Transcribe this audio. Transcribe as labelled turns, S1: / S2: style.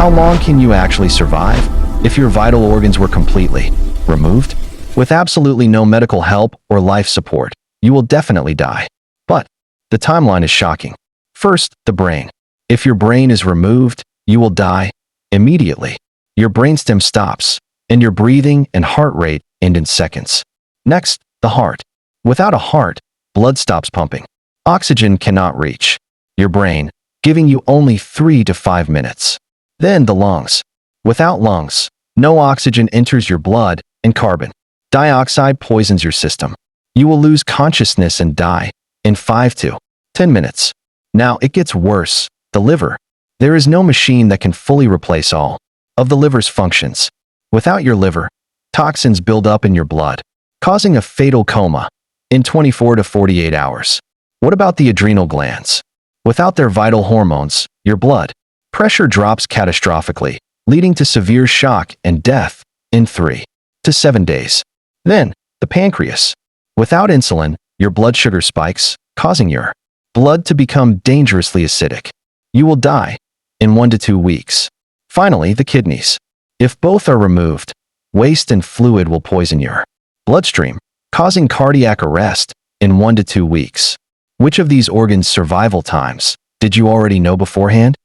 S1: How long can you actually survive if your vital organs were completely removed? With absolutely no medical help or life support, you will definitely die. But the timeline is shocking. First, the brain. If your brain is removed, you will die immediately. Your brainstem stops, and your breathing and heart rate end in seconds. Next, the heart. Without a heart, blood stops pumping. Oxygen cannot reach your brain, giving you only 3 to 5 minutes. Then the lungs. Without lungs, no oxygen enters your blood, and carbon dioxide poisons your system. You will lose consciousness and die in 5 to 10 minutes. Now it gets worse. The liver. There is no machine that can fully replace all of the liver's functions. Without your liver, toxins build up in your blood, causing a fatal coma in 24 to 48 hours. What about the adrenal glands? Without their vital hormones, your blood pressure drops catastrophically, leading to severe shock and death in 3 to 7 days. Then, the pancreas. Without insulin, your blood sugar spikes, causing your blood to become dangerously acidic. You will die in 1 to 2 weeks. Finally, the kidneys. If both are removed, waste and fluid will poison your bloodstream, causing cardiac arrest in 1 to 2 weeks. Which of these organs' survival times did you already know beforehand?